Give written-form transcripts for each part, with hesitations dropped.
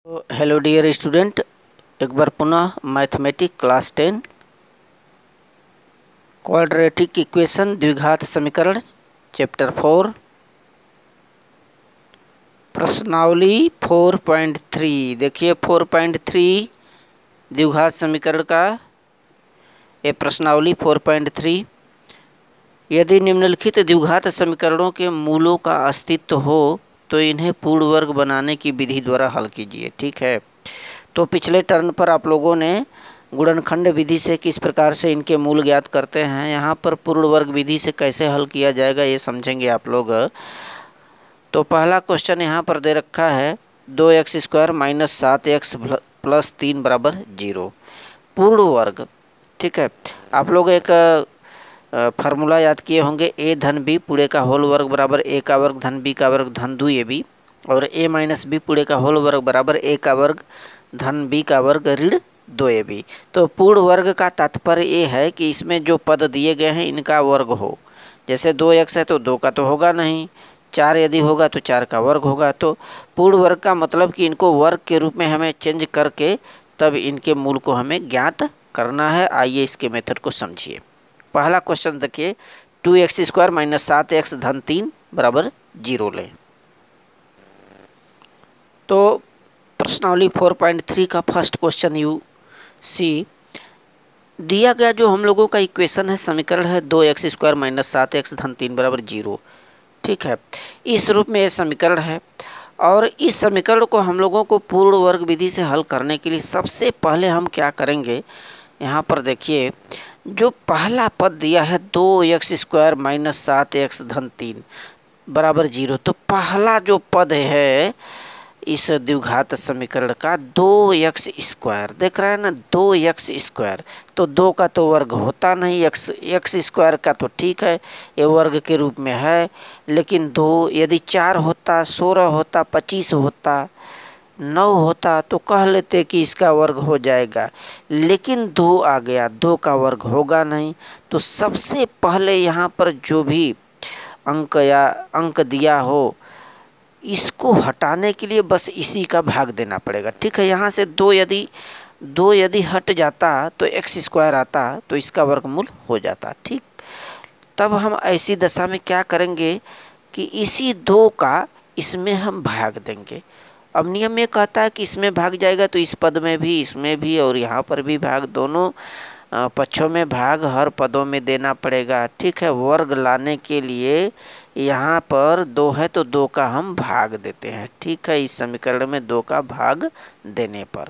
तो hello dear student, एक बार पुनः मैथमेटिक क्लास 10 क्वाड्रेटिक इक्वेशन द्विघात समीकरण चैप्टर 4 प्रश्नावली 4.3। देखिए 4.3 द्विघात समीकरण का ये प्रश्नावली 4.3। यदि निम्नलिखित द्विघात समीकरणों के मूलों का अस्तित्व हो तो इन्हें पूर्ण वर्ग बनाने की विधि द्वारा हल कीजिए। ठीक है, तो पिछले टर्न पर आप लोगों ने गुणनखंड विधि से किस प्रकार से इनके मूल ज्ञात करते हैं, यहाँ पर पूर्ण वर्ग विधि से कैसे हल किया जाएगा ये समझेंगे आप लोग। तो पहला क्वेश्चन यहाँ पर दे रखा है 2x² - 7x + 3 = 0 पूर्ण वर्ग। ठीक है, आप लोग एक फार्मूला याद किए होंगे, a धन b पूरे का होल वर्ग बराबर a का वर्ग धन b का वर्ग धन 2ab, और a - b पूरे का होल वर्ग बराबर a का वर्ग धन b का वर्ग ऋण 2ab। तो पूर्ण वर्ग का तात्पर्य ये है कि इसमें जो पद दिए गए हैं इनका वर्ग हो। जैसे 2x है तो 2 का तो होगा नहीं, 4 यदि होगा तो 4 का वर्ग होगा। तो पूर्ण वर्ग का मतलब कि इनको वर्ग के रूप में हमें चेंज करके तब इनके मूल को हमें ज्ञात करना है। आइए इसके मेथड को समझिए। पहला क्वेश्चन देखिए, 2x² - 7x धन 3 = 0 लें। तो प्रश्नावली 4.3 का फर्स्ट क्वेश्चन यू सी दिया गया जो हम लोगों का इक्वेशन है, समीकरण है 2x² - 7x धन 3 = 0। ठीक है, इस रूप में ये समीकरण है और इस समीकरण को हम लोगों को पूर्ण वर्ग विधि से हल करने के लिए सबसे पहले हम क्या करेंगे, यहाँ पर देखिए जो पहला पद दिया है 2x² - 7x धन 3 = 0। तो पहला जो पद है इस द्विघात समीकरण का 2x² देख रहे हैं ना, 2x²। तो 2 का तो वर्ग होता नहीं, x² का तो ठीक है ये वर्ग के रूप में है, लेकिन 2 यदि 4 होता, 16 होता, 25 होता, 9 होता तो कह लेते कि इसका वर्ग हो जाएगा, लेकिन 2 आ गया, 2 का वर्ग होगा नहीं। तो सबसे पहले यहाँ पर जो भी अंक दिया हो इसको हटाने के लिए बस इसी का भाग देना पड़ेगा। ठीक है, यहाँ से 2 यदि हट जाता तो x² आता तो इसका वर्गमूल हो जाता। ठीक, तब हम ऐसी दशा में क्या करेंगे कि इसी 2 का इसमें हम भाग देंगे। अब नियम ये कहता है कि इसमें भाग जाएगा तो इस पद में भी, इसमें भी और यहाँ पर भी भाग, दोनों पक्षों में भाग हर पदों में देना पड़ेगा। ठीक है, वर्ग लाने के लिए यहाँ पर 2 है तो 2 का हम भाग देते हैं। ठीक है, इस समीकरण में 2 का भाग देने पर,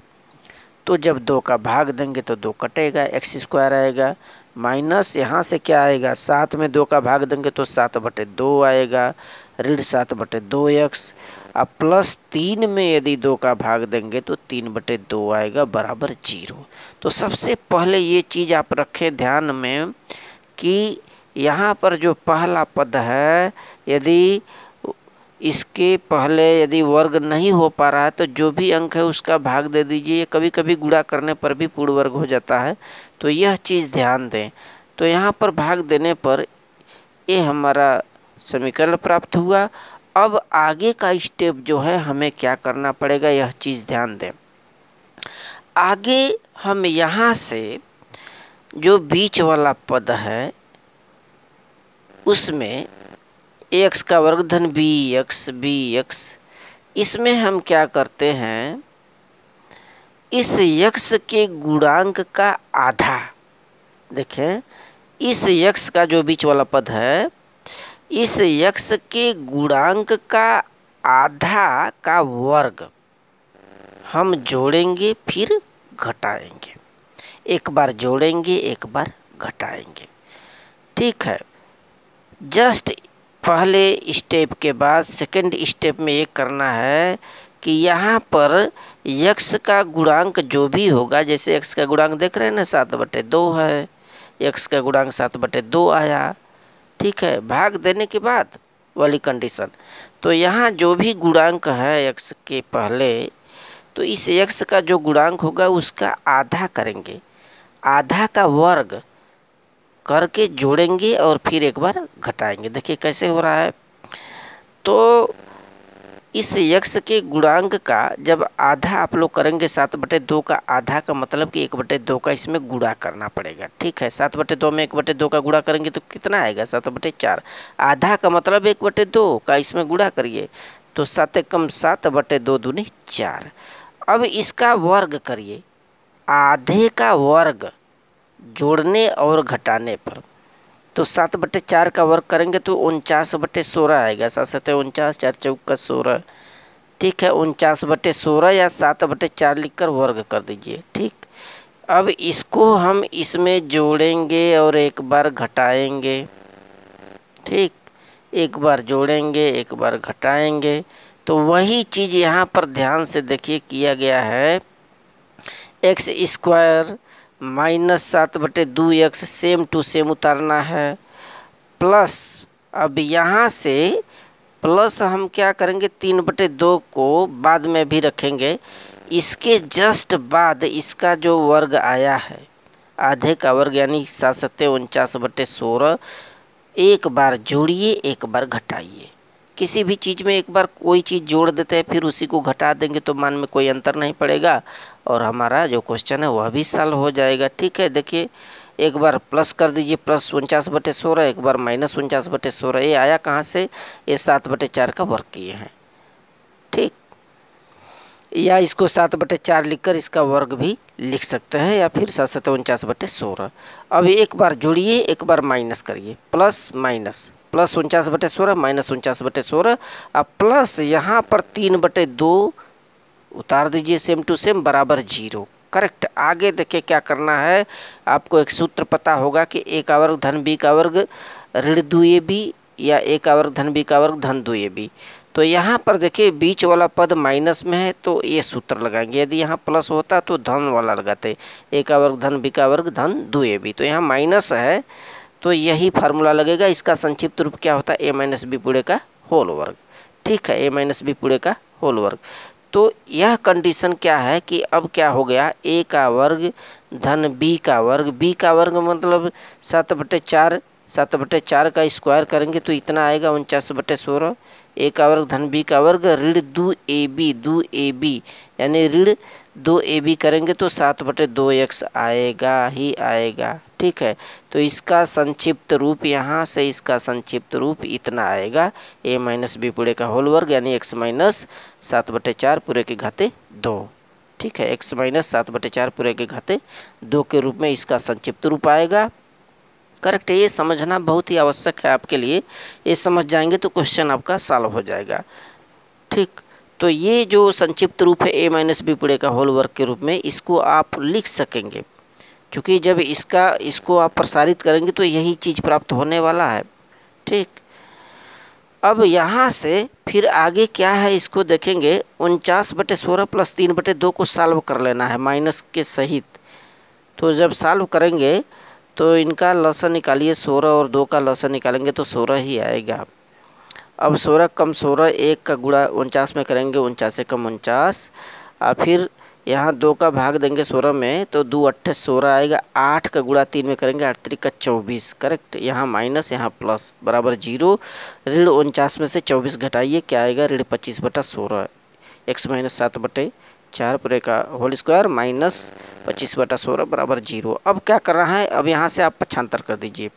तो जब 2 का भाग देंगे तो 2 कटेगा, x² आएगा, माइनस यहाँ से क्या आएगा, 7 में 2 का भाग देंगे तो 7/2 आएगा, ऋण 7/2x। अब प्लस 3 में यदि 2 का भाग देंगे तो 3/2 आएगा बराबर 0। तो सबसे पहले ये चीज़ आप रखें ध्यान में कि यहाँ पर जो पहला पद है यदि इसके पहले यदि वर्ग नहीं हो पा रहा है तो जो भी अंक है उसका भाग दे दीजिए। कभी कभी गुणा करने पर भी पूर्ण वर्ग हो जाता है, तो यह चीज़ ध्यान दें। तो यहाँ पर भाग देने पर ये हमारा समीकरण प्राप्त हुआ। अब आगे का स्टेप जो है हमें क्या करना पड़ेगा, यह चीज़ ध्यान दें। आगे हम यहाँ से जो बीच वाला पद है उसमें x का वर्ग धन bx, इसमें हम क्या करते हैं, इस x के गुणांक का आधा, देखें इस x का जो बीच वाला पद है इस x के गुणांक का आधा का वर्ग हम जोड़ेंगे फिर घटाएंगे, एक बार जोड़ेंगे एक बार घटाएंगे। ठीक है, जस्ट पहले स्टेप के बाद सेकंड स्टेप में ये करना है कि यहाँ पर x का गुणांक जो भी होगा, जैसे x का गुणांक देख रहे हैं ना 7/2 है, x का गुणांक 7/2 आया। ठीक है, भाग देने के बाद वाली कंडीशन, तो यहाँ जो भी गुणांक है x के पहले, तो इस x का जो गुणांक होगा उसका आधा करेंगे, आधा का वर्ग करके जोड़ेंगे और फिर एक बार घटाएंगे। देखिए कैसे हो रहा है। तो इस यक्स के गुणांक का जब आधा आप लोग करेंगे 7/2 का आधा का मतलब कि 1/2 का इसमें गुणा करना पड़ेगा। ठीक है, 7/2 में 1/2 का गुणा करेंगे तो कितना आएगा 7/4। आधा का मतलब 1/2 का इसमें गुणा करिए तो 7 एकम 7/2 दूनी 4। अब इसका वर्ग करिए, आधे का वर्ग जोड़ने और घटाने पर, तो 7/4 का वर्ग करेंगे तो 49/16 आएगा। 7×7 = 49, 4×4 = 16। ठीक है, 49/16 या 7/4 लिखकर वर्ग कर दीजिए। ठीक, अब इसको हम इसमें जोड़ेंगे और एक बार घटाएंगे। ठीक, एक बार जोड़ेंगे एक बार घटाएंगे, तो वही चीज़ यहाँ पर ध्यान से देखिए किया गया है। x² - 7/2x same to same उतारना है, प्लस अब यहाँ से प्लस हम क्या करेंगे 3/2 को बाद में भी रखेंगे। इसके जस्ट बाद इसका जो वर्ग आया है आधे का वर्ग यानी 7×7 = 49/16, एक बार जोड़िए एक बार घटाइए। किसी भी चीज़ में एक बार कोई चीज़ जोड़ देते हैं फिर उसी को घटा देंगे तो मान में कोई अंतर नहीं पड़ेगा और हमारा जो क्वेश्चन है वह भी सॉल्व हो जाएगा। ठीक है, देखिए एक बार प्लस कर दीजिए प्लस 49/16, एक बार माइनस 49/16। ये आया कहाँ से, ये 7/4 का वर्ग किए हैं। ठीक, या इसको 7/4 लिखकर इसका वर्ग भी लिख सकते हैं, या फिर 7×7 = 49/16। अब एक बार जोड़िए एक बार माइनस करिए, प्लस माइनस, प्लस 49/16 माइनस 49/16। अब प्लस यहाँ पर 3/2 उतार दीजिए सेम टू सेम बराबर 0। करेक्ट। आगे देखिए क्या करना है, आपको एक सूत्र पता होगा कि a का वर्ग धन b का वर्ग ऋण 2ab या a का वर्ग धन b का वर्ग धन 2ab। तो यहाँ पर देखिए बीच वाला पद माइनस में है तो ये सूत्र लगाएंगे। यदि यहाँ प्लस होता तो धन वाला लगाते, a का वर्ग धन b का वर्ग धन 2ab। तो यहाँ माइनस है तो यही फार्मूला लगेगा। इसका संक्षिप्त रूप क्या होता है, a - b पूरे का होल वर्ग। ठीक है, a - b पूरे का होल वर्ग। तो यह कंडीशन क्या है कि अब क्या हो गया, a का वर्ग धन b का वर्ग, b का वर्ग मतलब 7/4, 7/4 का स्क्वायर करेंगे तो इतना आएगा 49/16। a का वर्ग धन b का वर्ग ऋण 2ab, 2ab यानी ऋण 2ab करेंगे तो 7/2x आएगा ही आएगा। ठीक है, तो इसका संक्षिप्त रूप यहाँ से इसका संक्षिप्त रूप इतना आएगा, a - b पूरे का होल वर्ग यानी x - 7/4 पूरे के घाते 2। ठीक है, x - 7/4 पूरे के घाते 2 के रूप में इसका संक्षिप्त रूप आएगा। करेक्ट, ये समझना बहुत ही आवश्यक है आपके लिए। ये समझ जाएंगे तो क्वेश्चन आपका सॉल्व हो जाएगा। ठीक, तो ये जो संक्षिप्त रूप है a - b पूरे का होल वर्ग के रूप में, इसको आप लिख सकेंगे क्योंकि जब इसको आप प्रसारित करेंगे तो यही चीज़ प्राप्त होने वाला है। ठीक, अब यहाँ से फिर आगे क्या है इसको देखेंगे। 49/16 प्लस 3/2 को सॉल्व कर लेना है माइनस के सहित। तो जब सॉल्व करेंगे तो इनका लसन निकालिए, 16 और 2 का लसन निकालेंगे तो 16 ही आएगा। अब 16 कम 16 1 का गुणा 49 में करेंगे, 49 कम 49। और फिर यहाँ 2 का भाग देंगे 16 में तो 2 8 16 आएगा। 8 का गुणा 3 में करेंगे, 8 3 का 24। करेक्ट, यहाँ माइनस यहाँ प्लस बराबर 0। ऋण 49 में से 24 घटाइए, क्या आएगा ऋण 25/16। x - 7/4 पूरे का होल स्क्वायर माइनस 25/16 बराबर 0। अब क्या करना है, अब यहाँ से आप पक्षांतर कर दीजिए,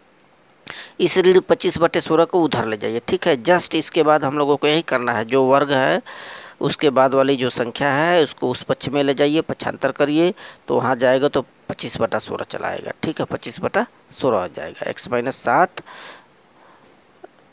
इस ऋण 25/16 को उधर ले जाइए। ठीक है, जस्ट इसके बाद हम लोगों को यही करना है, जो वर्ग है उसके बाद वाली जो संख्या है उसको उस पक्ष में ले जाइए, पक्षांतर करिए तो वहाँ जाएगा तो 25/16 चला आएगा। ठीक है, 25/16 हो जाएगा। x -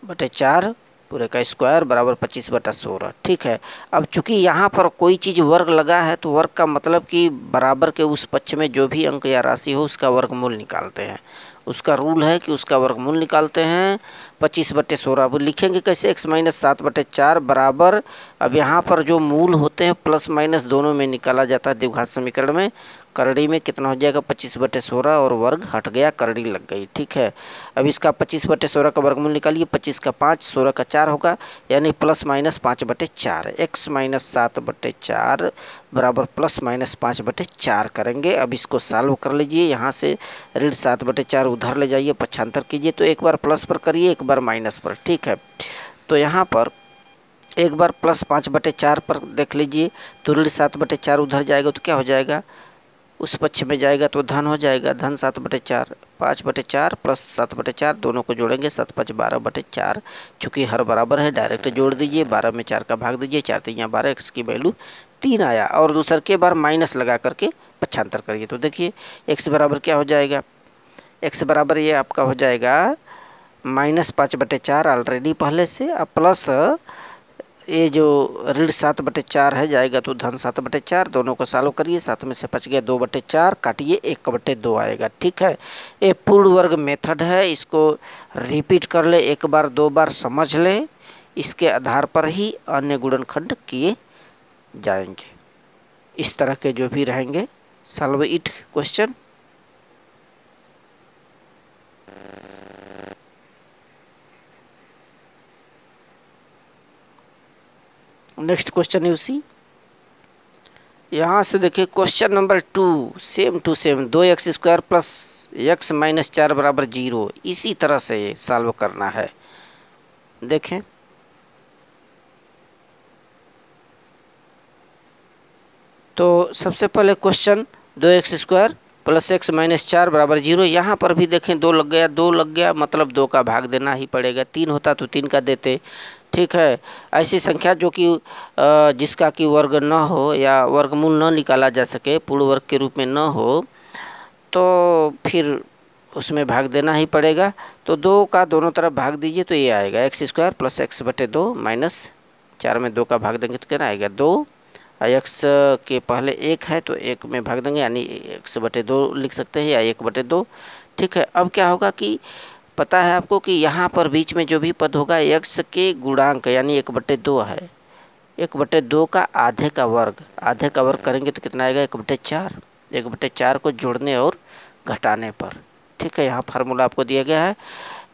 7/4 पूरे का स्क्वायर बराबर 25/16। ठीक है, अब चूंकि यहाँ पर कोई चीज़ वर्ग लगा है तो वर्ग का मतलब कि बराबर के उस पक्ष में जो भी अंक या राशि हो उसका वर्गमूल निकालते हैं। उसका रूल है कि उसका वर्गमूल निकालते हैं 25/16। अब लिखेंगे कैसे, x - 7/4 बराबर, अब यहाँ पर जो मूल होते हैं प्लस माइनस दोनों में निकाला जाता है द्विघात समीकरण में। करड़ी में कितना हो जाएगा 25/16 और वर्ग हट गया, करड़ी लग गई। ठीक है, अब इसका 25/16 का वर्गमूल निकालिए, 25 का 5, 16 का 4 होगा यानी प्लस माइनस 5/4। x - 7/4 बराबर प्लस माइनस 5/4 करेंगे। अब इसको सॉल्व कर लीजिए, यहाँ से ऋण 7/4 उधर ले जाइए, पक्षांतर कीजिए तो एक बार प्लस पर करिए एक बार माइनस पर। ठीक है, तो यहाँ पर एक बार +5/4 पर देख लीजिए, तो ऋण 7/4 उधर जाएगा तो क्या हो जाएगा, उस पक्ष में जाएगा तो धन हो जाएगा, धन 7/4, 5/4 प्लस 7/4 दोनों को जोड़ेंगे 7 5 12/4। चूँकि हर बराबर है डायरेक्ट जोड़ दीजिए, 12 में 4 का भाग दीजिए, 4 3 12, x की वैल्यू 3 आया। और दूसर के बार माइनस लगा करके पक्षांतर करिए तो देखिए x बराबर क्या हो जाएगा, x बराबर ये आपका हो जाएगा -5/4 ऑलरेडी पहले से, अब प्लस ये जो ऋण 7/4 है जाएगा तो धन 7/4, दोनों को सॉल्व करिए, 7 में से 5 गया 2/4, काटिए 1/2 आएगा। ठीक है, ये पूर्ण वर्ग मेथड है, इसको रिपीट कर ले, एक बार दो बार समझ लें, इसके आधार पर ही अन्य गुणनखंड किए जाएंगे। इस तरह के जो भी रहेंगे solve it question. Next question you see, यहाँ से देखिए question number 2 same to same 2x² plus x - 4 बराबर 0, इसी तरह से सॉल्व करना है। देखें तो सबसे पहले क्वेश्चन 2x² प्लस x - 4 बराबर 0, यहाँ पर भी देखें 2 लग गया, 2 लग गया मतलब 2 का भाग देना ही पड़ेगा, 3 होता तो 3 का देते। ठीक है, ऐसी संख्या जो कि जिसका कि वर्ग न हो या वर्गमूल न निकाला जा सके, पूर्ण वर्ग के रूप में न हो, तो फिर उसमें भाग देना ही पड़ेगा। तो 2 का दोनों तरफ भाग दीजिए तो ये आएगा x² प्लस x/2 माइनस 4 में 2 का भाग देंगे तो क्या आएगा 2, x के पहले 1 है तो 1 में भाग देंगे यानी x/2 लिख सकते हैं या 1/2। ठीक है, अब क्या होगा कि पता है आपको कि यहाँ पर बीच में जो भी पद होगा x के गुणांक यानी 1/2 है, 1/2 का आधे का वर्ग करेंगे तो कितना आएगा 1/4, 1/4 को जोड़ने और घटाने पर। ठीक है, यहाँ फार्मूला आपको दिया गया है,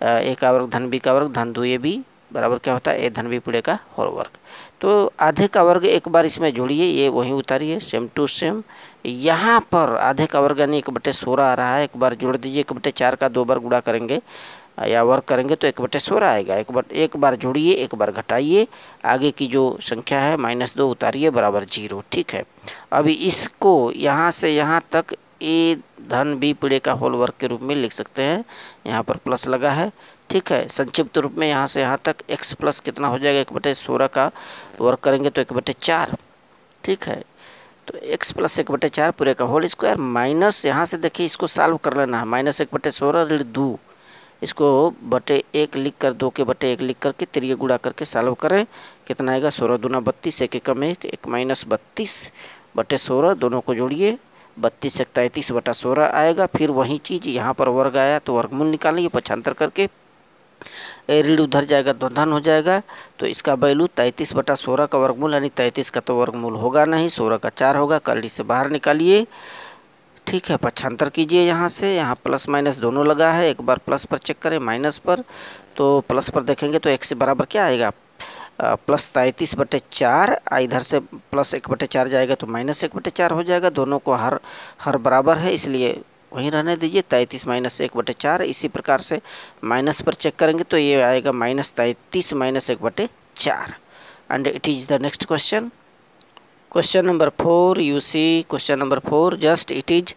a का वर्ग धन b का वर्ग धन 2ab बराबर क्या होता है a धन b पूरे का होल वर्ग। तो आधे का वर्ग एक बार इसमें जोड़िए, ये वहीं उतारिए सेम टू सेम, यहाँ पर आधे का वर्ग यानी 1/16 आ रहा है, एक बार जोड़ दीजिए, 1/4 का 2 बार गुणा करेंगे या वर्ग करेंगे तो 1/16 आएगा, एक बार जोड़िए एक बार घटाइए, आगे की जो संख्या है -2 उतारिए बराबर 0। ठीक है, अभी इसको यहाँ से यहाँ तक a धन b पूरे का होल वर्ग के रूप में लिख सकते हैं, यहाँ पर प्लस लगा है। ठीक है, संक्षिप्त रूप में यहाँ से यहाँ तक x प्लस कितना हो जाएगा 1/16 का वर्ग करेंगे तो 1/4। ठीक है, तो x प्लस 1/4 पूरे का होल स्क्वायर माइनस, यहाँ से देखिए इसको सॉल्व कर लेना है, -1/16 ऋण 2, इसको /1 लिख कर 2 के /1 लिख करके तिरिये गुणा करके सॉल्व करें, कितना आएगा 16 दूना 32, 1 एकम 1, 1 - 32/16, दोनों को जोड़िए 32 × 33/16 आएगा। फिर वही चीज़ यहाँ पर वर्ग आया तो वर्गमूल निकालेंगे पक्षांतर करके, ऋण उधर जाएगा तो धन हो जाएगा, तो इसका वैल्यू 33/16 का वर्गमूल यानी 33 का तो वर्गमूल होगा नहीं, 16 का 4 होगा, कलड़ी से बाहर निकालिए। ठीक है, पक्षांतर कीजिए, यहाँ से यहाँ प्लस माइनस दोनों लगा है, एक बार प्लस पर चेक करें माइनस पर, तो प्लस पर देखेंगे तो x बराबर क्या आएगा प्लस 33/4, इधर से प्लस 1/4 जाएगा तो -1/4 हो जाएगा, दोनों को हर बराबर है इसलिए वहीं रहने दीजिए, 33 - 1/4। इसी प्रकार से माइनस पर चेक करेंगे तो ये आएगा -33 - 1/4 and it is the next question. Question number 4 you see, question number 4 just it is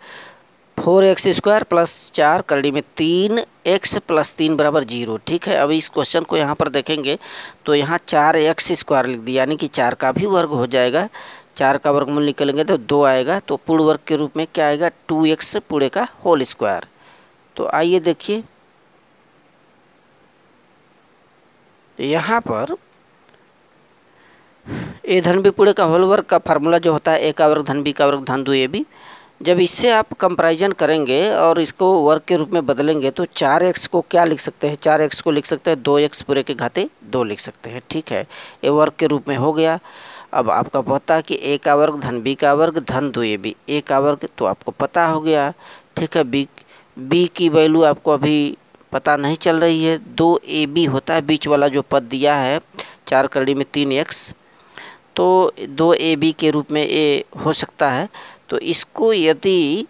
4x² plus 4 करड़ी में 3x प्लस 3 बराबर 0। ठीक है, अभी इस क्वेश्चन को यहाँ पर देखेंगे तो यहाँ 4x² लिख दिया यानी कि 4 का भी वर्ग हो जाएगा, 4 का वर्गमूल निकलेंगे तो 2 आएगा, तो पूर्ण वर्ग के रूप में क्या आएगा 2x पूरे का होल स्क्वायर। तो आइए देखिए, तो यहाँ पर a धन b पूरे का होल वर्ग का फार्मूला जो होता है a का वर्ग धन b का वर्ग धन 2ab, जब इससे आप कंपैरिजन करेंगे और इसको वर्ग के रूप में बदलेंगे तो 4x को क्या लिख सकते हैं, 4x को लिख सकते हैं 2x पूरे के घाते 2 लिख सकते हैं। ठीक है, ये वर्ग के रूप में हो गया। अब आपका पता है कि a का वर्ग धन b का वर्ग धन 2ab, a का वर्ग तो आपको पता हो गया। ठीक है, b की वैल्यू आपको अभी पता नहीं चल रही है, 2ab होता है बीच वाला जो पद दिया है 4 करड़ी में 3x, तो 2ab के रूप में a हो सकता है। तो इसको यदि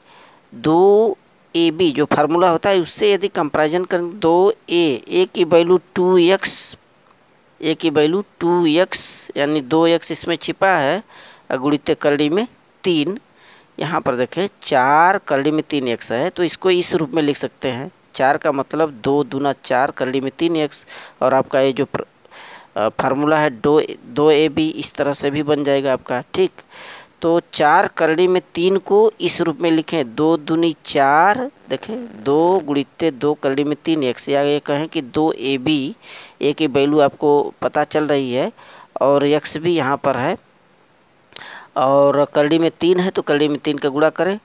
2ab जो फार्मूला होता है उससे यदि कंपैरिजन करें 2a की वैल्यू 2x ए की वैल्यू 2x यानी 2x इसमें छिपा है, गुणित करड़ी में 3। यहाँ पर देखें 4 करड़ी में 3x है, तो इसको इस रूप में लिख सकते हैं। 4 का मतलब 2 दूना 4 करड़ी में 3x, और आपका ये जो फार्मूला है 2ab इस तरह से भी बन जाएगा आपका। ठीक, तो 4 करड़ी में 3 को इस रूप में लिखें, 2 दूनी 4, देखें 2 गुणित 2 करड़ी में 3x, या ये कहें कि 2ab, ए की वैल्यू आपको पता चल रही है और x भी यहाँ पर है, और करड़ी में 3 है तो करड़ी में 3 का गुणा करें,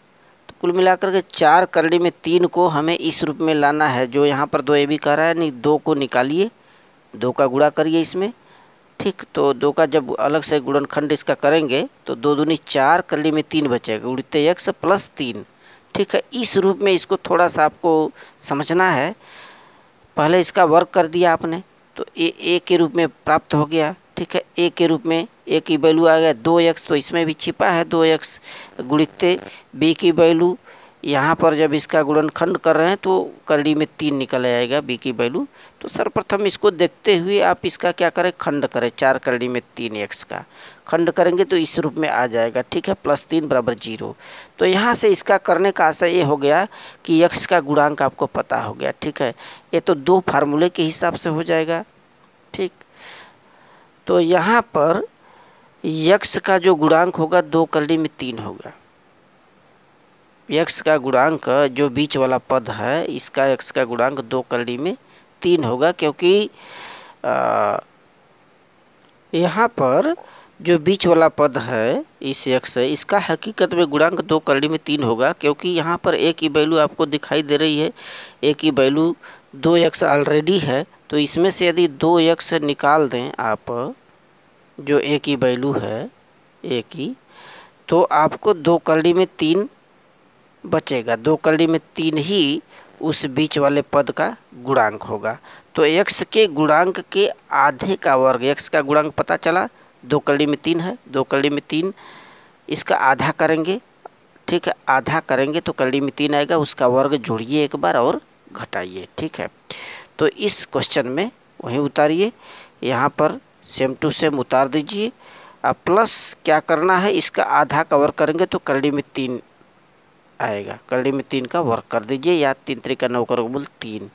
तो कुल मिलाकर के 4 करड़ी में 3 को हमें इस रूप में लाना है जो यहाँ पर 2ab कह रहा है। नहीं, 2 को निकालिए, 2 का गुणा करिए इसमें। ठीक, तो 2 का जब अलग से गुणनखंड इसका करेंगे तो 2 दूनी 4 करड़ी में 3 बचेगा, गुणित x प्लस 3। ठीक है, इस रूप में इसको थोड़ा सा आपको समझना है। पहले इसका वर्ग कर दिया आपने तो ए के रूप में प्राप्त हो गया। ठीक है, ए के रूप में ए की वैल्यू आ गया 2x, तो इसमें भी छिपा है 2x, गुणित बी की वैल्यू, यहाँ पर जब इसका गुणनखंड कर रहे हैं तो करड़ी में 3 निकल आएगा बी की वैल्यू। तो सर्वप्रथम इसको देखते हुए आप इसका क्या करें, खंड करें। 4 करड़ी में 3x का खंड करेंगे तो इस रूप में आ जाएगा। ठीक है, प्लस 3 बराबर 0। तो यहाँ से इसका करने का आशय ये हो गया कि x का गुणांक आपको पता हो गया। ठीक है, ये तो 2 फार्मूले के हिसाब से हो जाएगा। ठीक, तो यहाँ पर x का जो गुणांक होगा 2 करड़ी में 3 होगा। x का गुणांक जो बीच वाला पद है इसका x का गुणांक 2 करड़ी में 3 होगा, क्योंकि यहाँ पर जो बीच वाला पद है इस x है इसका हकीकत में गुणांक 2 करड़ी में 3 होगा, क्योंकि यहाँ पर a की वैल्यू आपको दिखाई दे रही है। a की वैल्यू 2x ऑलरेडी है, तो इसमें से यदि 2x निकाल दें आप, जो a की वैल्यू है a की, तो आपको 2 करड़ी में 3 बचेगा। 2 करड़ी में 3 ही उस बीच वाले पद का गुणांक होगा। तो x के गुणांक के आधे का वर्ग, x का गुणांक पता चला 2 करड़ी में 3 है, 2 करड़ी में 3 इसका आधा करेंगे। ठीक है, आधा करेंगे तो करड़ी में 3 आएगा, उसका वर्ग जोड़िए एक बार और घटाइए। ठीक है, तो इस क्वेश्चन में वहीं उतारिए, यहाँ पर सेम टू सेम उतार दीजिए। अब प्लस क्या करना है, इसका आधा का वर्ग करेंगे तो करड़ी में 3 आएगा, करड़ी में 3 का वर्ग कर दीजिए, या 3 त्रिका 9 का वर्गमूल 3।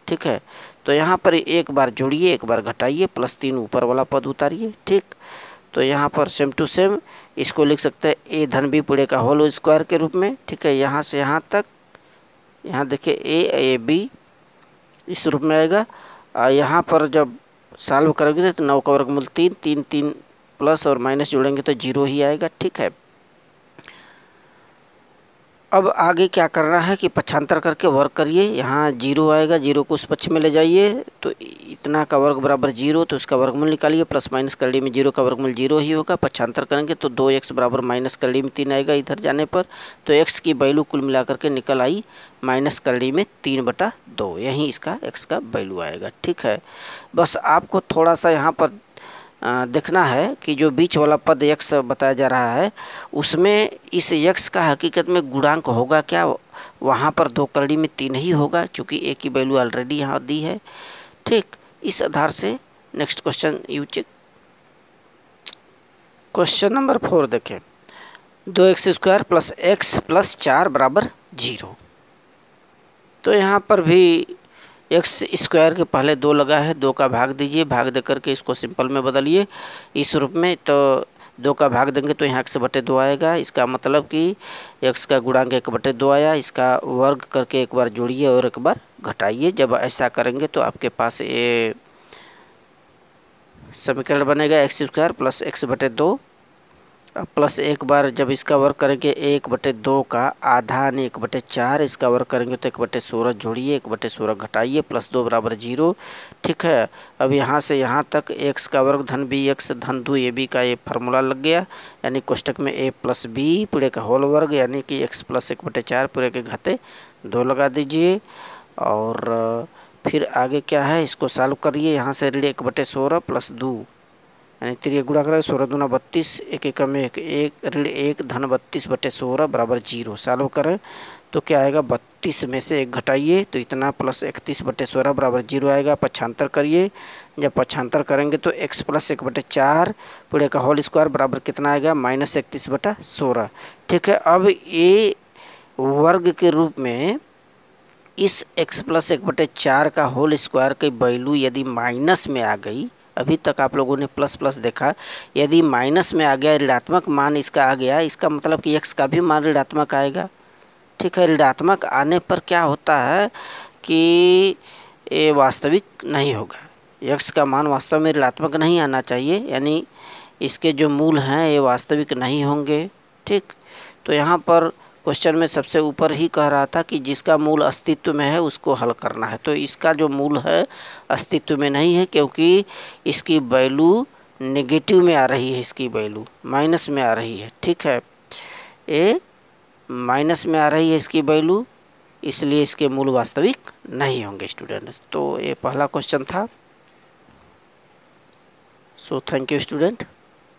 ठीक है, तो यहाँ पर एक बार जोड़िए एक बार घटाइए, प्लस 3 ऊपर वाला पद उतारिए। ठीक, तो यहाँ पर सेम टू सेम इसको लिख सकते हैं ए धन बी पूरे का होल स्क्वायर के रूप में। ठीक है, यहाँ से यहाँ तक, यहाँ देखिए ए बी इस रूप में आएगा, और यहाँ पर जब सॉल्व करेंगे तो 9 का वर्गमूल 3, 3 3 प्लस और माइनस जोड़ेंगे तो 0 ही आएगा। ठीक है, अब आगे क्या करना है कि पक्षांतर करके वर्ग करिए। यहाँ 0 आएगा, 0 को उस पक्ष में ले जाइए तो इतना का वर्ग बराबर 0, तो उसका वर्गमूल निकालिए। प्लस माइनस करड़ी में 0 का वर्गमूल 0 ही होगा। पक्षांतर करेंगे तो 2x बराबर माइनस करड़ी में 3 आएगा इधर जाने पर, तो x की वैल्यू कुल मिलाकर के निकल आई माइनस करड़ी में 3/2, यही इसका x का वैल्यू आएगा। ठीक है, बस आपको थोड़ा सा यहाँ पर देखना है कि जो बीच वाला पद x बताया जा रहा है उसमें इस x का हकीकत में गुणांक होगा क्या, वहाँ पर 2 करड़ी में 3 ही होगा, चूँकि a की वैल्यू ऑलरेडी यहाँ दी है। ठीक, इस आधार से next question you check. Question number 4 देखें, 2x² प्लस x प्लस 4 बराबर 0। तो यहाँ पर भी x² के पहले 2 लगा है, 2 का भाग दीजिए, भाग दे करके इसको सिंपल में बदलिए इस रूप में। तो 2 का भाग देंगे तो यहाँ x/2 आएगा, इसका मतलब कि x का गुणांक 1/2 आया। इसका वर्ग करके एक बार जोड़िए और एक बार घटाइए। जब ऐसा करेंगे तो आपके पास ये समीकरण बनेगा x² प्लस x/2 प्लस एक बार जब इसका वर्ग करेंगे 1/2 का आधा यानी 1/4, इसका वर्ग करेंगे तो 1/16 जोड़िए, 1/16 घटाइए, प्लस 2 बराबर 0। ठीक है, अब यहाँ से यहाँ तक x का वर्ग धन बी एक्स धन 2ab का ये फार्मूला लग गया, यानी कोष्टक में a प्लस बी पूरे का होल वर्ग यानी कि x प्लस 1/4 पूरे के घाते 2 लगा दीजिए। और फिर आगे क्या है, इसको सॉल्व करिए। यहाँ से ऋण 1/16 प्लस 2 यानी 3 गुणा करें 16 दूना 32, 1 एकम 1 ऋण 1 धन 32/16 बराबर 0। सॉल्व करें तो क्या आएगा, 32 में से 1 घटाइए तो इतना प्लस 31/16 बराबर 0 आएगा। पक्षांतर करिए, जब पक्षांतर करेंगे तो x प्लस 1/4 पूरे का होल स्क्वायर बराबर कितना आएगा, -31/16। ठीक है, अब ए वर्ग के रूप में इस x प्लस 1/4 का होल स्क्वायर की वैल्यू यदि माइनस में आ गई, अभी तक आप लोगों ने प्लस प्लस देखा, यदि माइनस में आ गया, ऋणात्मक मान इसका आ गया, इसका मतलब कि x का भी मान ऋणात्मक आएगा। ठीक है, ऋणात्मक आने पर क्या होता है कि ये वास्तविक नहीं होगा, x का मान वास्तव में ऋणात्मक नहीं आना चाहिए, यानी इसके जो मूल हैं ये वास्तविक नहीं होंगे। ठीक, तो यहाँ पर क्वेश्चन में सबसे ऊपर ही कह रहा था कि जिसका मूल अस्तित्व में है उसको हल करना है, तो इसका जो मूल है अस्तित्व में नहीं है, क्योंकि इसकी वैल्यू नेगेटिव में आ रही है, इसकी वैल्यू माइनस में आ रही है। ठीक है, ये माइनस में आ रही है इसकी वैल्यू, इसलिए इसके मूल वास्तविक नहीं होंगे स्टूडेंट। तो ये पहला क्वेश्चन था। So thank you student.